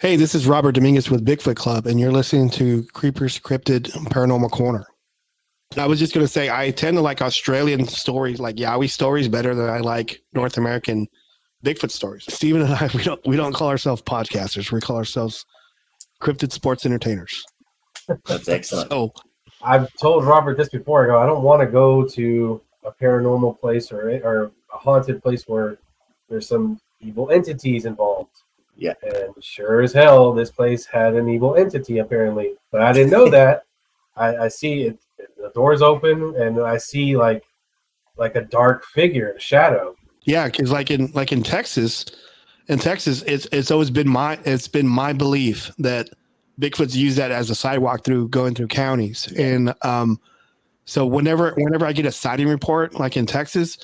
Hey, this is Robert Dominguez with Bigfoot Club, and you're listening to Creepers Cryptid Paranormal Corner. I was just going to say, I tend to like Australian stories, like Yowie stories, better than I like North American Bigfoot stories. Steven and I, we don't call ourselves podcasters. We call ourselves cryptid sports entertainers. That's excellent. So I've told Robert this before. I don't want to go to a paranormal place or a haunted place where there's some evil entities involved. Yeah. And sure as hell, this place had an evil entity apparently, but I didn't know that. I see it. The door's open, and I see like a dark figure, a shadow. yeah, because like in Texas, it's always been my belief that Bigfoot's use that as a sidewalk going through counties, and so whenever I get a sighting report, like in Texas,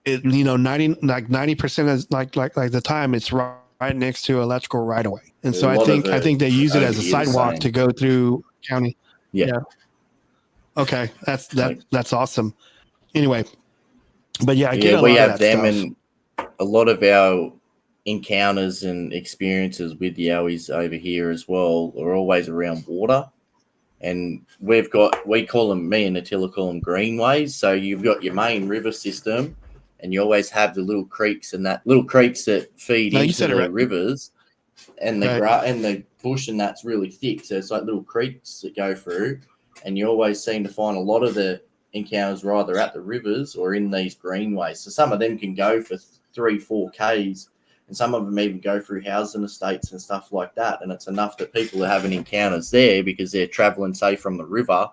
it 90% of like the time it's right next to electrical right of way, and so I think they use it as a sidewalk to go through county. Yeah. Okay, that's awesome. Anyway, but yeah, I get a we lot have of that them, stuff. and a lot of our encounters and experiences with Yowies over here as well are always around water. And we call them, me and Attila call them greenways. So you've got your main river system, and you always have the little creeks that feed into the rivers, and and the bush, and that's really thick. So it's like little creeks that go through, and you always seem to find a lot of the encounters are either at the rivers or in these greenways. So some of them can go for 3-4 Ks, and some of them even go through housing estates and stuff like that. And it's enough that people are having encounters there because they're traveling, say, from the river,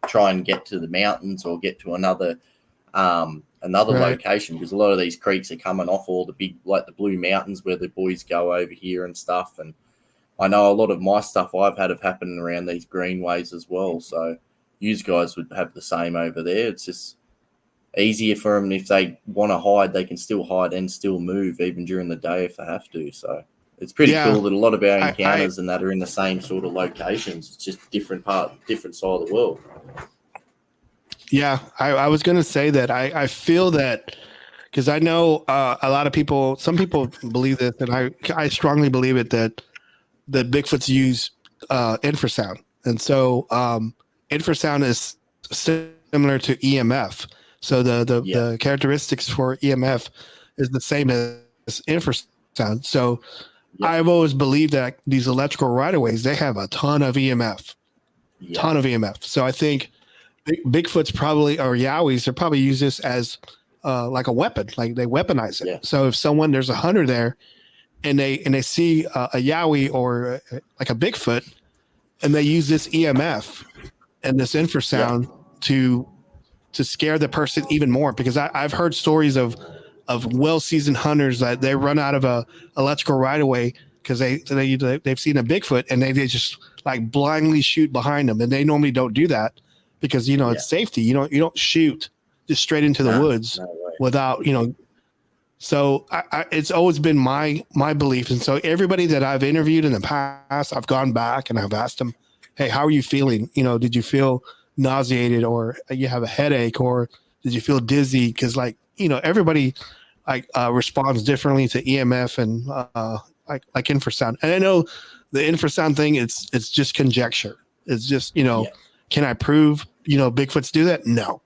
try and get to the mountains or get to another location, because a lot of these creeks are coming off all the big, like the Blue Mountains where the boys go over here and stuff. And I know a lot of my stuff I've had have happened around these greenways as well. So you guys would have the same over there. It's just easier for them. If they want to hide, they can still hide and still move even during the day if they have to. So it's pretty cool that a lot of our encounters and that are in the same sort of locations. It's just different side of the world. Yeah, I was going to say that I feel that, because I know a lot of people, some people believe this, and I strongly believe it, that Bigfoots use infrasound. And so infrasound is similar to EMF. So the characteristics for EMF is the same as infrasound. So I've always believed that these electrical right-of-ways, they have a ton of EMF. Ton of EMF. So I think Bigfoot's probably, or Yowies, they probably use this as like a weapon, like they weaponize it. Yeah. So if there's a hunter there, and they see a Yowie or like a Bigfoot, and they use this EMF and this infrasound to scare the person even more, because I've heard stories of well-seasoned hunters that they run out of a electrical right away because they've seen a Bigfoot, and they just like blindly shoot behind them, and they normally don't do that because it's safety. You don't shoot just straight into the woods without So it's always been my belief, and so everybody that I've interviewed in the past, I've gone back and I've asked them, "Hey, how are you feeling? Did you feel nauseated, or you have a headache, or did you feel dizzy?" Because everybody responds differently to EMF and like infrasound. And I know the infrasound thing, it's just conjecture. It's just can I prove Bigfoots do that? No.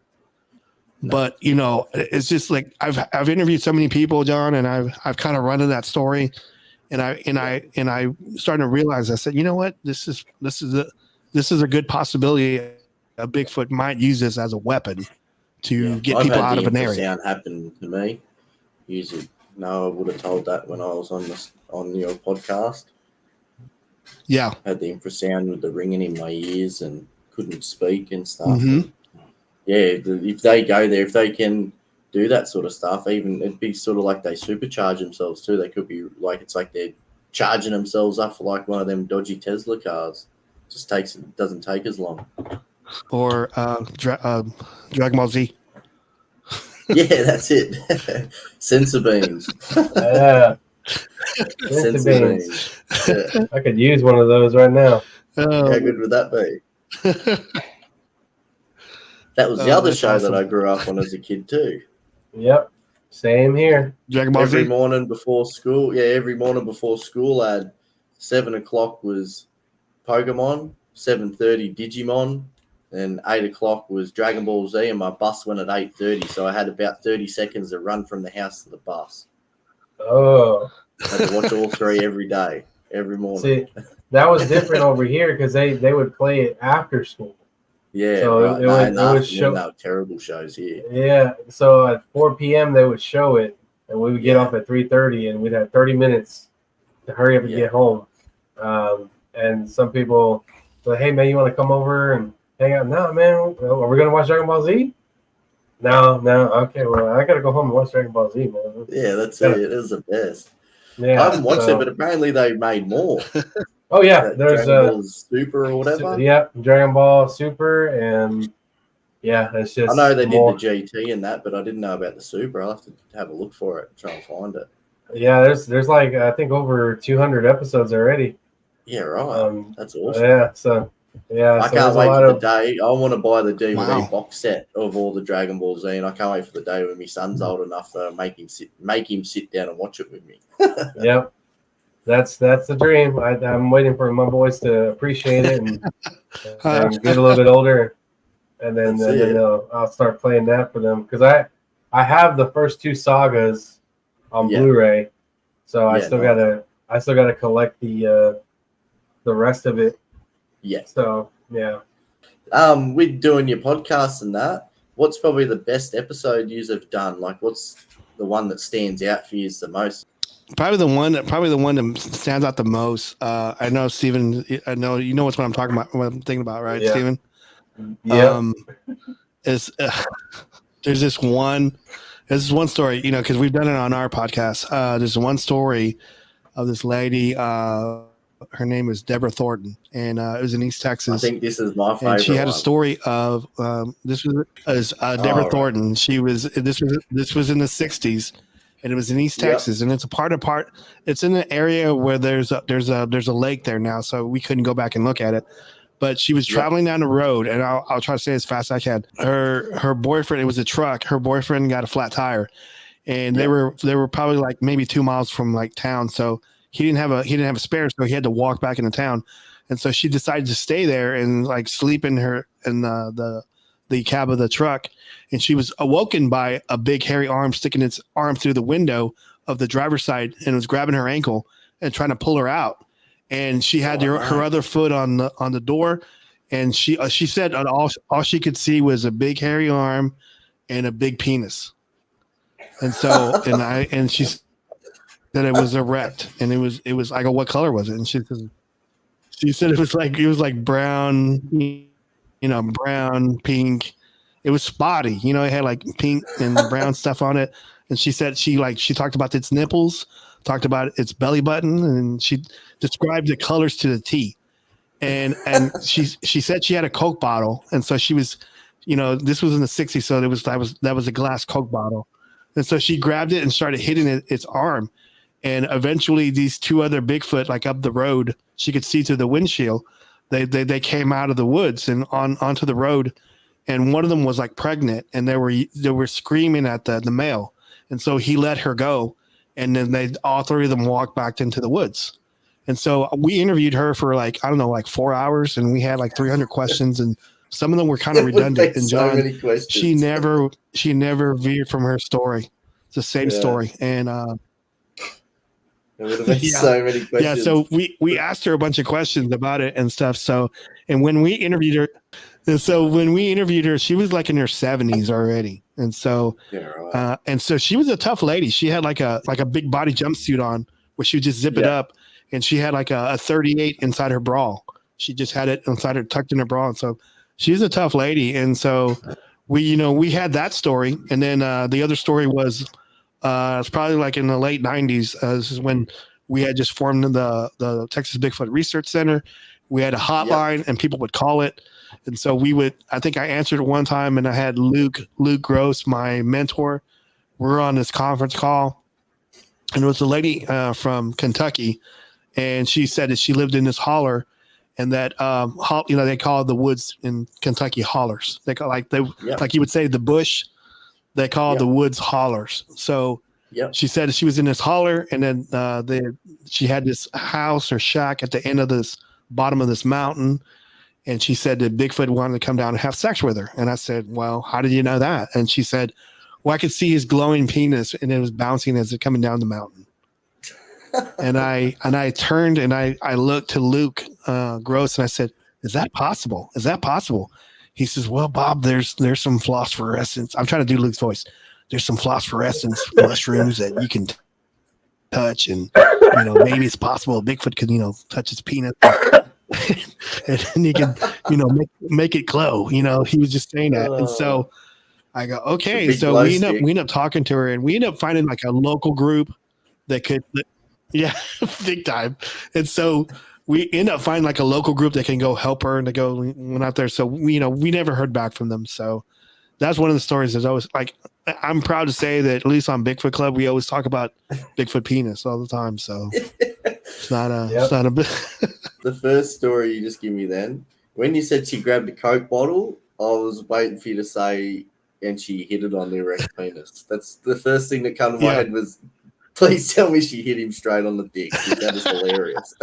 But it's just like I've interviewed so many people, John, and I've kind of run in that story, and I started to realize, I said, you know what, this is a good possibility. A Bigfoot might use this as a weapon to get people out of an area. Sound happened to me. I would have told that when I was on your podcast. Yeah, I had the infrasound with the ringing in my ears and couldn't speak and stuff. Mm-hmm. If they go there, if they can do that sort of stuff, even it'd be sort of like they supercharge themselves too. They could be like, it's like they're charging themselves up for like one of them dodgy Tesla cars. Doesn't take as long. Or Dragon Ball Z. Yeah, that's it. Sensor beams. Yeah. Sensor beams. Yeah. I could use one of those right now. How good would that be? That was the other show that I grew up on as a kid too. Yep. Same here. Dragon Ball Z. Every morning before school, I had 7:00 was Pokemon, 7:30 Digimon, and 8:00 was Dragon Ball Z, and my bus went at 8:30, so I had about 30 seconds to run from the house to the bus. Oh, I had to watch all three every day, every morning. see, that was different over here because they would play it after school. Yeah, So right. it would show. They were terrible shows here. Yeah, so at 4 p.m. they would show it, and we would get off at 3:30, and we'd have 30 minutes to hurry up and get home. And some people say, "Hey man, you want to come over and hang out?" No, man, are we gonna watch Dragon Ball Z? No, okay, well I gotta go home and watch Dragon Ball Z, man. Yeah, that's it. It is the best. Yeah, I haven't watched it, but apparently they made more. Oh yeah, there's Dragon Ball Super or whatever. Yeah, Dragon Ball Super, and yeah, it's just. I know they did the GT and that, but I didn't know about the Super. I'll have to have a look for it and try and find it. Yeah, there's like I think over 200 episodes already. Yeah, right. That's awesome. Yeah, so yeah, I can't wait for the day. I want to buy the DVD box set of all the Dragon Ball Z, and I can't wait for the day when my son's old enough to make him sit down and watch it with me. Yep. That's the dream. I'm waiting for my boys to appreciate it and get a little bit older, and then I'll start playing that for them because I have the first two sagas on Blu-ray, so I still gotta collect the rest of it. Yeah. So yeah. With doing your podcast and that, what's probably the best episode you've done? Like, what's the one that stands out for you the most? Probably the one that stands out the most. I know, Steven. I know you know what I'm talking about. What I'm thinking about, right, Steven? Yeah. There's this one story, because we've done it on our podcast. There's one story of this lady. Her name is Deborah Thornton, and it was in East Texas. I think this is my favorite. And she had a story of this was Deborah Thornton. She was this was in the 60s. And it was in East Texas, and it's It's in an area where there's a lake there now, so we couldn't go back and look at it. But she was traveling down the road, and I'll try to say as fast as I can. Her boyfriend, it was a truck. Her boyfriend got a flat tire, and they were probably like maybe 2 miles from like town. So he didn't have a spare, so he had to walk back into town. And so she decided to stay there and like sleep in the cab of the truck, and she was awoken by a big hairy arm sticking its arm through the window of the driver's side and was grabbing her ankle and trying to pull her out. And she had her other foot on the door, and she said all she could see was a big hairy arm and a big penis. And so and she said it was erect, and it was I go, what color was it? And she said it was like brown. Brown, pink. It was spotty. It had like pink and brown stuff on it. And she said she talked about its nipples, talked about its belly button, and she described the colors to the T. And she said she had a Coke bottle, and so she was, this was in the 60s, so that was a glass Coke bottle. And so she grabbed it and started hitting its arm. And eventually these two other Bigfoot, like up the road, she could see through the windshield. They came out of the woods and onto the road, and one of them was like pregnant, and they were screaming at the male, and so he let her go, and then all three of them walked back into the woods, and so we interviewed her for like 4 hours, and we had like 300 questions, and some of them were kind of redundant. And John, many questions. she never veered from her story. It's the same story, and there would have been so many questions. Yeah, so we asked her a bunch of questions about it and stuff. So, and when we interviewed her, she was like in her 70s already, and so, and so she was a tough lady. She had like a big body jumpsuit on, where she would just zip it up, and she had like a 38 inside her bra. She just had it inside her, tucked in her bra, and so she's a tough lady. And so we had that story, and then the other story was. It's probably like in the late 90s. This is when we had just formed the Texas Bigfoot Research Center. We had a hotline, and people would call it. And so I think I answered it one time, and I had Luke Gross, my mentor. We're on this conference call, and it was a lady from Kentucky, and she said that she lived in this holler, and that they call the woods in Kentucky hollers. They call like you would say the bush. They call the woods hollers. So Yep. She said she was in this holler, and then she had this house or shack at the end of this bottom of this mountain. And she said that Bigfoot wanted to come down and have sex with her. And I said, well, how did you know that? And she said, well, I could see his glowing penis and it was bouncing as it coming down the mountain. and I turned and I looked to Luke Gross and I said, is that possible? Is that possible? He says, well, Bob, there's some phosphorescence. I'm trying to do Luke's voice. There's some phosphorescence mushrooms that you can touch. And, maybe it's possible Bigfoot could, touch his penis. And he could, make it glow. He was just saying that. And so I go, okay. So we end up talking to her and we end up finding like a local group that could, yeah, big time. And so we end up finding like a local group that can go help her and to go went out there. So we never heard back from them. So that's one of the stories that's always like, I'm proud to say that at least on Bigfoot Club, we always talk about Bigfoot penis all the time. So it's not a bit. The first story you just give me then, when you said she grabbed a Coke bottle, I was waiting for you to say, and she hit it on the erect penis. That's the first thing that came to my head was, please tell me she hit him straight on the dick. That is hilarious.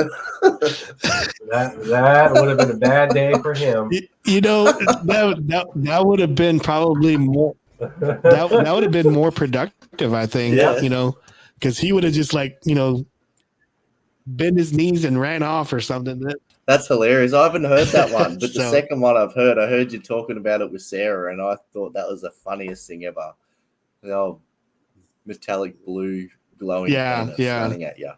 that would have been a bad day for him. That would have been probably more. That would have been more productive, I think. Yeah. Because he would have just bent his knees and ran off or something. That's hilarious. I haven't heard that one, but the second one I heard you talking about it with Sarah, and I thought that was the funniest thing ever. The old metallic blue glowing penis running at you.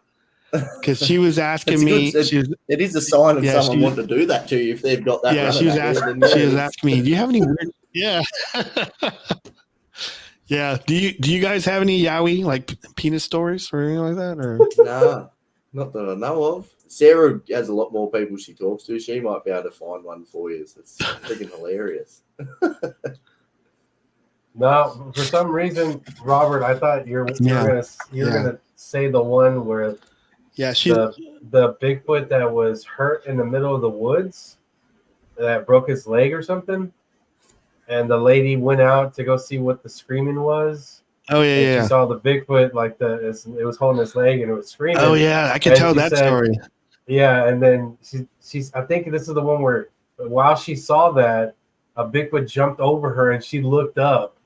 Because she was asking me. It is a sign of someone wanting to do that to you if they've got that. Yeah, she was asking me, do you have any weird? Yeah. Yeah. Do you guys have any Yowie like penis stories or anything like that? Or nah, not that I know of. Sarah has a lot more people she talks to. She might be able to find one for you. It's freaking hilarious. No, for some reason, Robert, I thought you were gonna say the one where the Bigfoot that was hurt in the middle of the woods that broke his leg or something, and the lady went out to go see what the screaming was. Oh yeah, She saw the Bigfoot it was holding his leg and it was screaming. Oh yeah, I can tell that story. Yeah, and then she's I think this is the one where while she saw that, a Bigfoot jumped over her and she looked up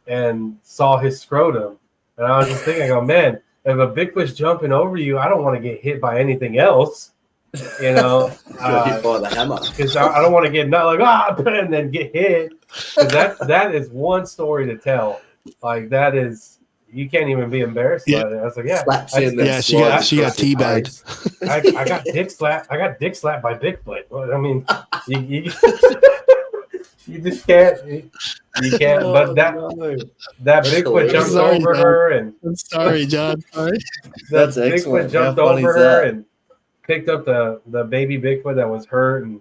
and saw his scrotum. And I was just thinking, man, if a Bigfoot's jumping over you, I don't want to get hit by anything else. Hit by the hammer. Because I don't want to get and then get hit. That is one story to tell. Like that is, you can't even be embarrassed by it. I was like, she got teabagged. I got dick slapped. I got dick slapped by Bigfoot. I mean, you just can't. You can't. But that Bigfoot jumped over her and. I'm sorry, John. Sorry. That's excellent. Bigfoot jumped over her and picked up the baby Bigfoot that was hurt and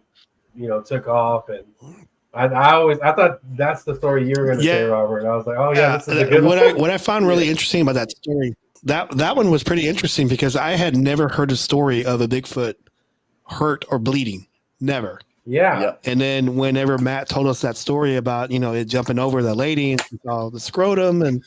took off. And I thought that's the story you were going to say, Robert. And I was like, oh yeah, this is a good one. What I found really interesting about that story, that one was pretty interesting because I had never heard a story of a Bigfoot hurt or bleeding. Never. Yeah. And then whenever Matt told us that story about, it jumping over the lady and saw the scrotum, and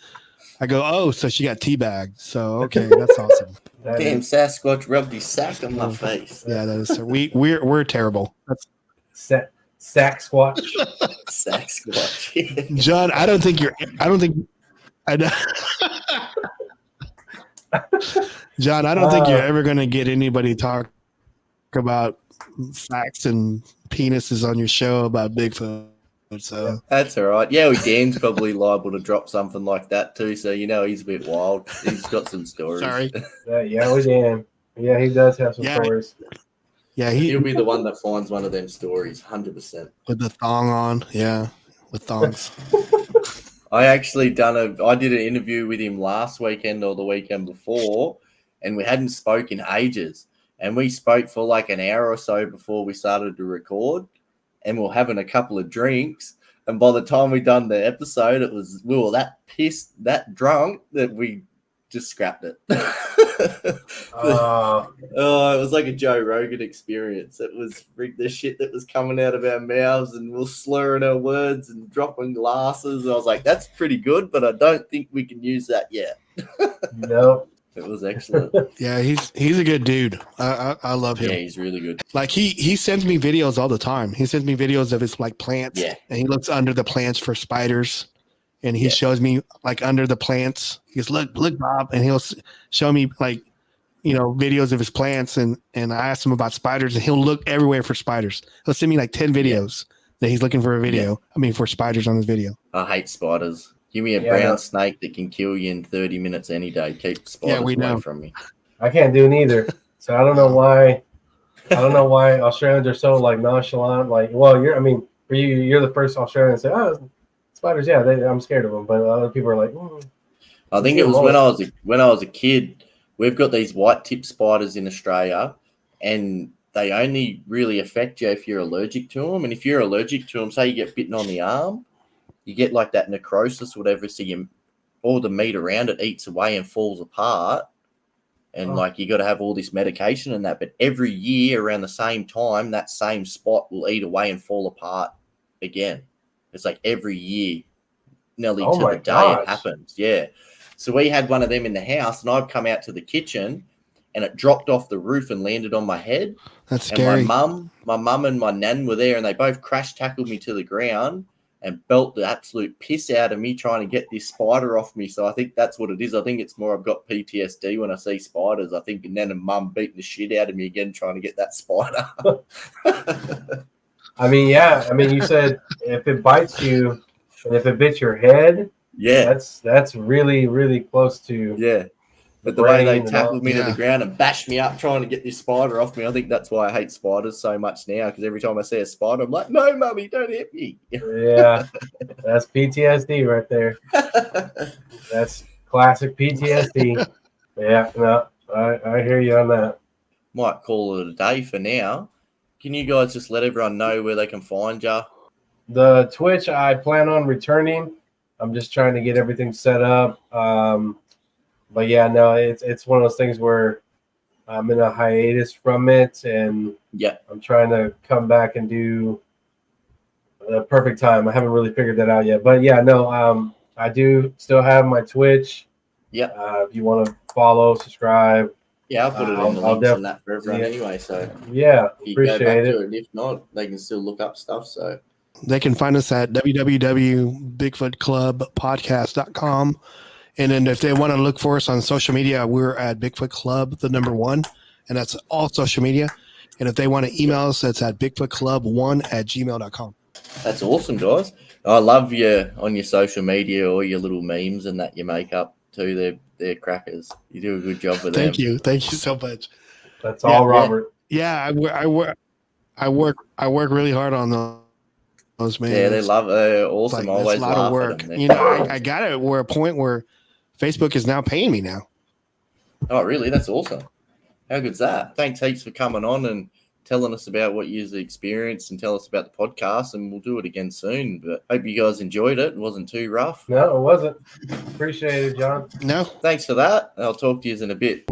I go, oh, so she got teabagged. So, okay, that's awesome. Damn, Sasquatch rubbed his sack on my face. Yeah, that is. We're terrible. That's Sasquatch. Sasquatch. John, I know. John, I don't think you're ever going to get anybody talk about facts and penises on your show about Bigfoot. So that's all right. Yeah, Dan's probably liable to drop something like that too. So he's a bit wild. He's got some stories. Sorry. Dan. Yeah, he does have some stories. Yeah, he'll be the one that finds one of them stories, 100%. With the thong on, with thongs. I did an interview with him last weekend or the weekend before, and we hadn't spoken ages. And we spoke for like an hour or so before we started to record, and we were having a couple of drinks. And by the time we done the episode, we were that pissed, that drunk that we just scrapped it. Oh, it was like a Joe Rogan experience. It was the shit that was coming out of our mouths, and we're slurring our words and dropping glasses. And I was like, that's pretty good, but I don't think we can use that yet. No. It was excellent. Yeah, he's a good dude. I love him. Yeah, he's really good. Like he sends me videos all the time. He sends me videos of his like plants. Yeah. And he looks under the plants for spiders. And he Yeah. shows me like under the plants. He goes, look, Bob. And he'll show me like, videos of his plants. And I asked him about spiders, and he'll look everywhere for spiders. He'll send me like 10 videos that he's looking for a video. Yeah. I mean, for spiders on his video. I hate spiders. Give me a brown snake that can kill you in 30 minutes any day. Keep spiders away from me. I can't do neither. So I don't know why. Australians are so like nonchalant. Like, well, you're the first Australian to say, "Oh, spiders." Yeah, I'm scared of them. But other people are like, I think it was when I was a kid. We've got these white tip spiders in Australia, and they only really affect you if you're allergic to them. And if you're allergic to them, say you get bitten on the arm, you get like that necrosis or whatever. So all the meat around it eats away and falls apart. And like you got to have all this medication and that. But every year around the same time, that same spot will eat away and fall apart again. It's like every year, nearly to the day it happens. Yeah. So we had one of them in the house, and I've come out to the kitchen, and it dropped off the roof and landed on my head. That's scary. And my mum and my nan were there, and they both crash tackled me to the ground and belt the absolute piss out of me trying to get this spider off me. So I think that's what it is. I think it's more I've got PTSD when I see spiders. I think nan and mum beating the shit out of me again trying to get that spider. You said if it bites you and if it bits your head, that's really, really close to But the way they tackled me to the ground and bashed me up trying to get this spider off me, I think that's why I hate spiders so much now, because every time I see a spider, I'm like, no, mummy, don't hit me. Yeah, that's PTSD right there. That's classic PTSD. Yeah, no, I hear you on that. Might call it a day for now. Can you guys just let everyone know where they can find you? The Twitch, I plan on returning. I'm just trying to get everything set up. But yeah, no, it's one of those things where I'm in a hiatus from it, and I'm trying to come back and do the perfect time. I haven't really figured that out yet, but yeah, no, I do still have my Twitch. If you want to follow, subscribe. Yeah, I'll put it in the links and that for everyone anyway. So yeah, appreciate it. And if not, they can still look up stuff. So they can find us at www.bigfootclubpodcast.com. And then if they want to look for us on social media, we're at Bigfoot Club, the number 1. And that's all social media. And if they want to email us, that's at bigfootclub1@gmail.com. That's awesome, guys. I love you on your social media, or your little memes and that you make up too. They're crackers. You do a good job with them. Thank you so much. That's all, Robert. Yeah, I work really hard on those, man. Yeah, they're awesome. Like, always a lot of work. I got it. We're a point where Facebook is now paying me now. Oh, really? That's awesome. How good's that? Thanks heaps for coming on and telling us about what you've experienced and tell us about the podcast, and we'll do it again soon. But hope you guys enjoyed it. It wasn't too rough. No, it wasn't. Appreciate it, John. No. Thanks for that. I'll talk to you in a bit.